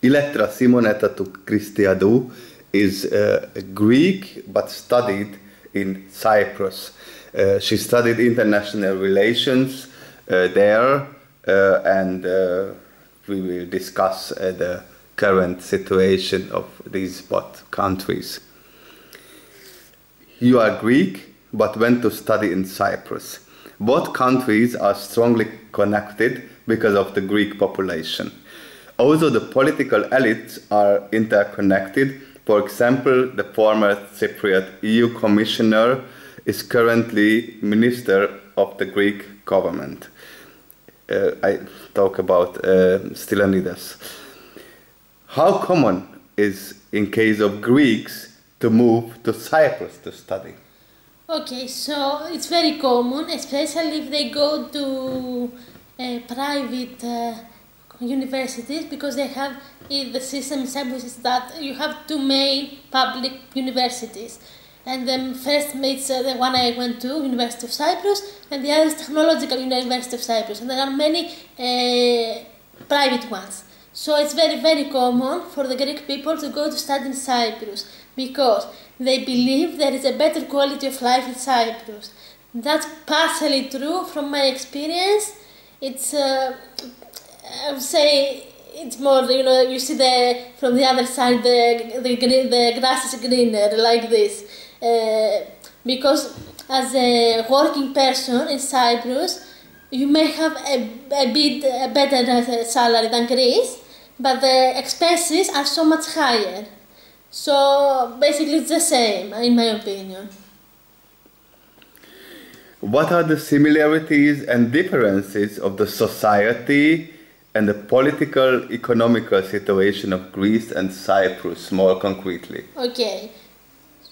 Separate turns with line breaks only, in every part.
Ilektra Simonetatou Christiadou is Greek but studied in Cyprus. She studied international relations there, and we will discuss the current situation of these both countries. You are Greek but went to study in Cyprus. Both countries are strongly connected because of the Greek population. Also, the political elites are interconnected. For example, the former Cypriot EU commissioner is currently minister of the Greek government. I talk about Stylianides. How common is, in case of Greeks, to move to Cyprus to study?
Okay, so it's very common, especially if they go to private universities, because they have, the system in Cyprus is that you have two main public universities. And the first is the one I went to, University of Cyprus, and the other is Technological University of Cyprus. And there are many private ones. So it's very, very common for the Greek people to go to study in Cyprus, because they believe there is a better quality of life in Cyprus. That's partially true from my experience. It's, I would say, it's more, you see from the other side, the grass is greener, like this. Because as a working person in Cyprus, you may have a bit better salary than Greece, but the expenses are so much higher. So basically it's the same, in my opinion.
What are the similarities and differences of the society and the political, economical situation of Greece and Cyprus more concretely?
Okay,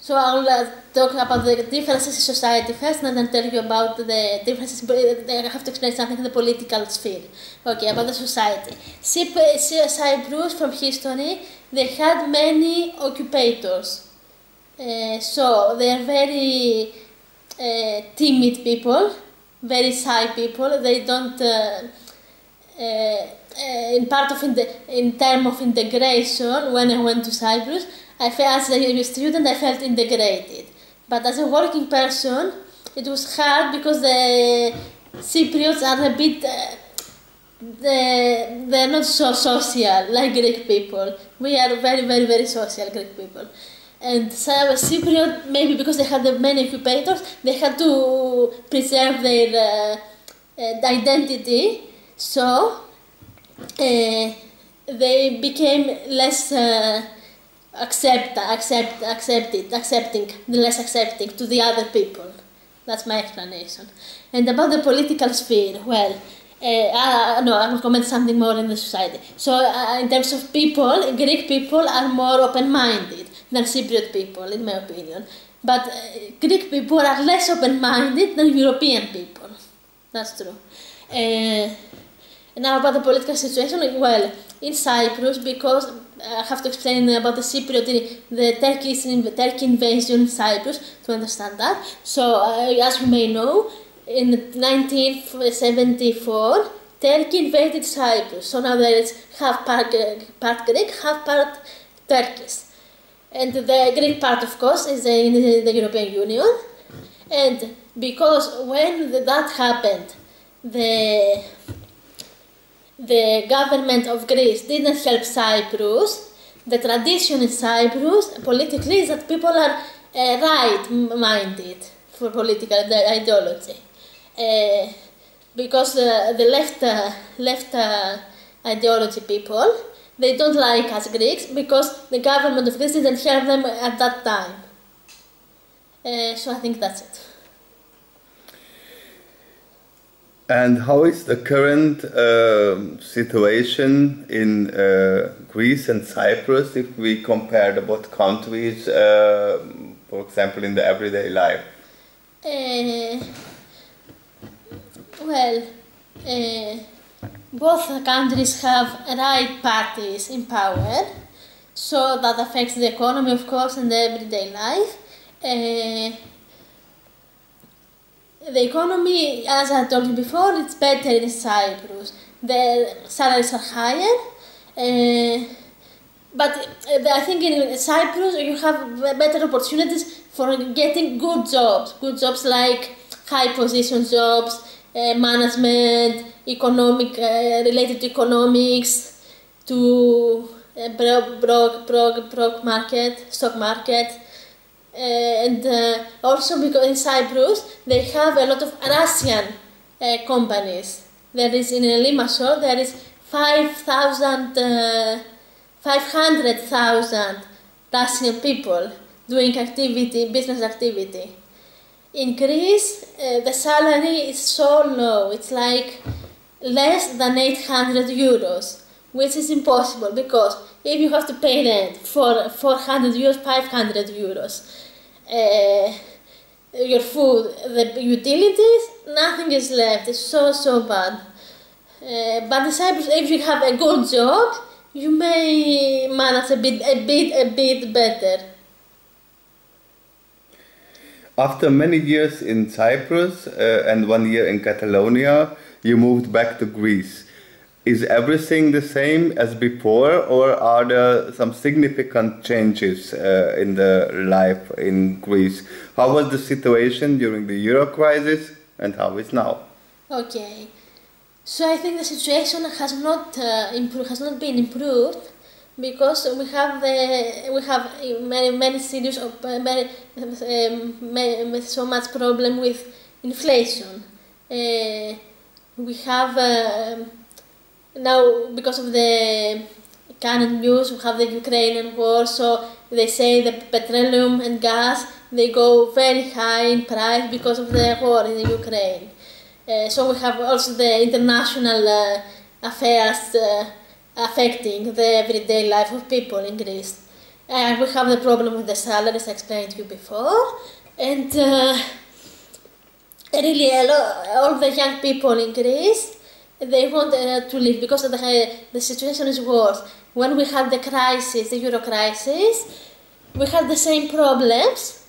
so I'll talk about the differences in society first, and then tell you about the differences. I have to explain something in the political sphere. Okay, about the society. Cyprus, from history, they had many occupators. So they are very timid people, very shy people. They don't, in terms of integration, when I went to Cyprus, as a student, I felt integrated. But as a working person, it was hard because the Cypriots are a bit, they're not so social like Greek people. We are very, very, very social Greek people. And so Cypriot, maybe because they had many occupators, they had to preserve their identity. So they became less less accepting to the other people. That's my explanation. And about the political sphere, well, no, I will comment something more in the society. So in terms of people, Greek people are more open-minded than Cypriot people, in my opinion. But Greek people are less open-minded than European people. That's true. Now about the political situation, well, in Cyprus, because I have to explain about the Cypriot, the Turkey invasion in Cyprus to understand that. So, as you may know, in 1974, Turkey invaded Cyprus. So now there is half part Greek, half part Turkish. And the Greek part, of course, is in the European Union. And because when that happened, the government of Greece didn't help Cyprus. The tradition in Cyprus, politically, is that people are right-minded for political ideology. Because the left ideology people, they don't like us Greeks because the government of Greece didn't help them at that time. So I think that's it.
And how is the current situation in Greece and Cyprus if we compare the both countries, for example, in the everyday life?
Both countries have right parties in power, so that affects the economy, of course, and the everyday life. The economy, as I told you before, it's better in Cyprus. The salaries are higher. But I think in Cyprus you have better opportunities for getting good jobs like high position jobs, management, economic, related to economics, to stock market, and also because in Cyprus they have a lot of Russian companies. There is in Limassol there is 500,000 Russian people doing business activity. In Greece, the salary is so low, it's like less than 800 euros, which is impossible because if you have to pay rent for 400 euros, 500 euros, your food, the utilities, nothing is left, it's so bad. But in Cyprus, if you have a good job, you may manage a bit better.
After many years in Cyprus and 1 year in Catalonia, you moved back to Greece. Is everything the same as before, or are there some significant changes in the life in Greece? How was the situation during the Euro crisis and how is now?
Okay, so I think the situation has not been improved because we have many serious so much problem with inflation. We have now, because of the current news, we have the Ukrainian war, so they say the petroleum and gas, they go very high in price because of the war in Ukraine. So we have also the international affairs affecting the everyday life of people in Greece. We have the problem with the salaries I explained to you before, and really all the young people in Greece, they want to leave because of the situation is worse. When we had the crisis, the Euro crisis, we had the same problems,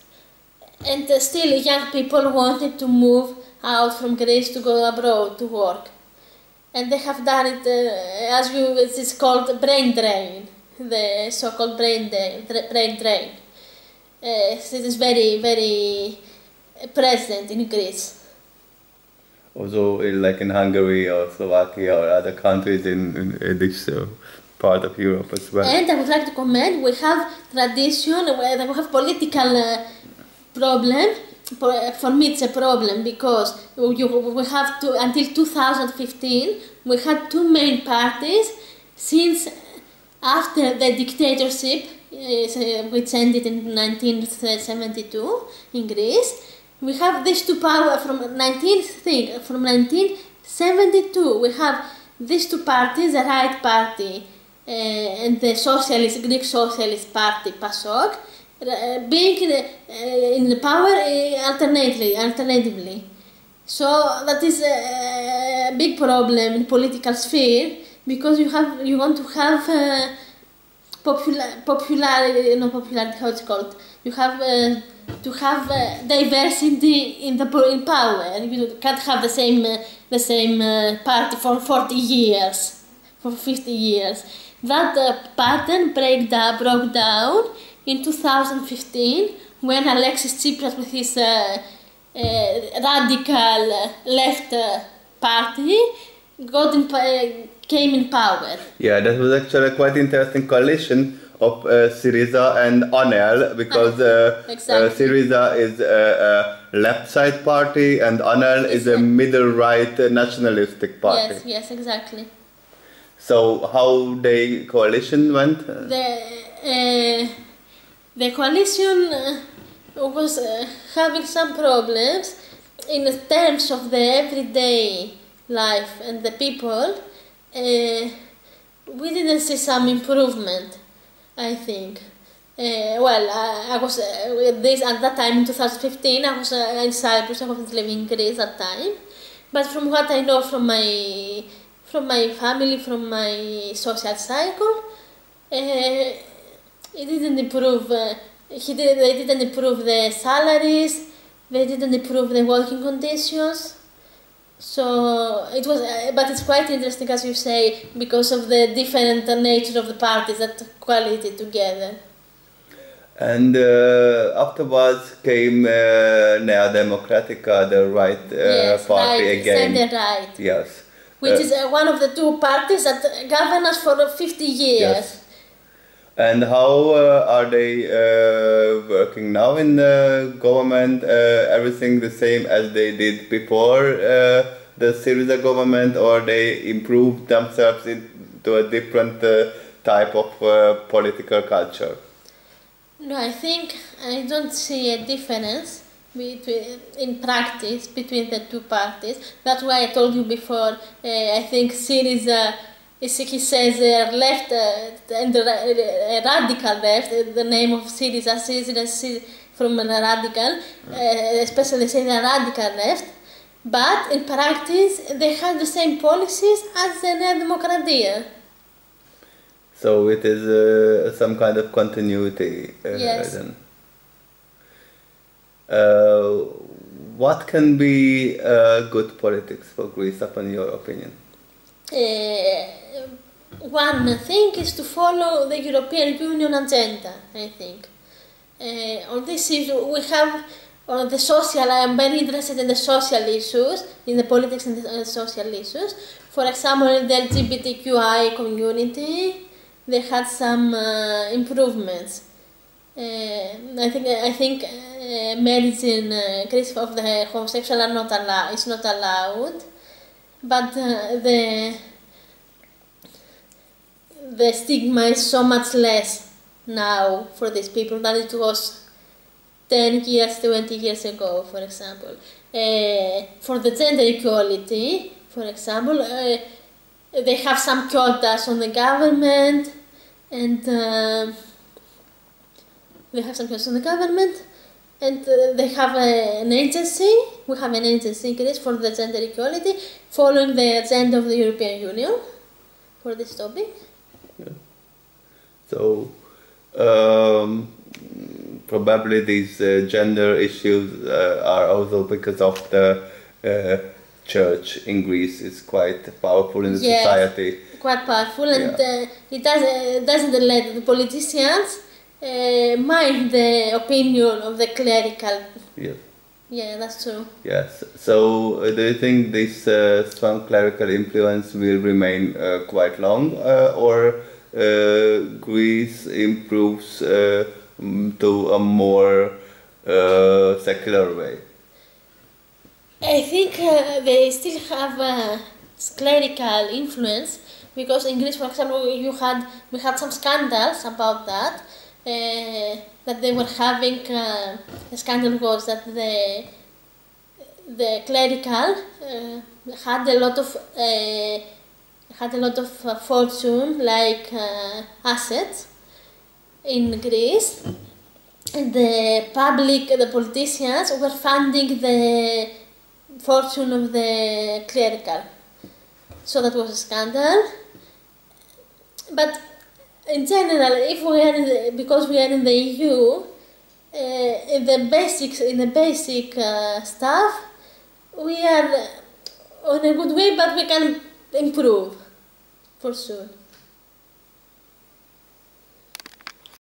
and still young people wanted to move out from Greece to go abroad to work. And they have done it, it is called brain drain, the so-called brain drain. It is very present in Greece.
Also, like in Hungary or Slovakia or other countries in this part of Europe as well.
And I would like to comment, we have tradition, we have political problem. For me it's a problem because we have to, until 2015, we had two main parties since after the dictatorship, which ended in 1972 in Greece. We have these two powers from 1972. We have these two parties, the right party and the Greek Socialist Party, PASOK, being in the power alternatively. So that is a big problem in political sphere because you want to have popularity, how it's called. You have to have diversity in power. You can't have the same party for 40 years, for 50 years. That pattern broke down in 2015 when Alexis Tsipras with his radical left party came in power.
Yeah, that was actually a quite interesting coalition of Syriza and ANEL because
exactly.
Syriza is a left side party and ANEL is a middle right nationalistic party.
Yes, exactly.
So how the coalition went?
The coalition was having some problems in terms of the everyday life and the people. We didn't see some improvement, I think. I was at that time in 2015. I was in Cyprus. I wasn't living in Greece at that time. But from what I know from my family, from my social cycle, it didn't improve. They didn't improve the salaries. They didn't improve the working conditions. So it was, but it's quite interesting, as you say, because of the different nature of the parties that coalesced together.
And afterwards came Nea Democratica, the right party
right,
again.
Center right.
Yes.
Which is one of the two parties that govern us for 50 years.
Yes. And how are they working now in the government? Everything the same as they did before the Syriza government, or they improved themselves into a different type of political culture?
No, I don't see a difference in practice between the two parties. That's why I told you before, I think Syriza, he says left and radical left, the name of Syriza is from a radical, especially say the radical left, but in practice they have the same policies as the Nea Democratia.
So it is some kind of continuity.
Yes.
Then. What can be good politics for Greece, upon your opinion?
One thing is to follow the European Union agenda, I think. On this issue, we have on the social, I am very interested in the social issues, in the politics and the social issues. For example, in the LGBTQI community, they had some improvements. I think marriage in Greece of the homosexual are not allowed. It's not allowed, but the stigma is so much less now for these people than it was 10 years, 20 years ago, for example. For the gender equality, for example, they have some quotas on the government, and they have an agency. We have an agency in Greece for the gender equality, following the agenda of the European Union for this topic.
Yeah. So probably these gender issues are also because of the church in Greece is quite powerful in the society.
Quite powerful, and it doesn't let the politicians mind the opinion of the clerical.
Yes.
Yeah, that's true.
Yes. So do you think this strong clerical influence will remain quite long, or Greece improves to a more secular way?
I think they still have clerical influence, because in Greece, for example, we had some scandals about that. That they were having a scandal was that the clerical had a lot of fortune, like assets in Greece, and the politicians were funding the fortune of the clerical. So that was a scandal. But in general, if we are because we are in the EU, in the basic stuff, we are on a good way, but we can improve, for sure.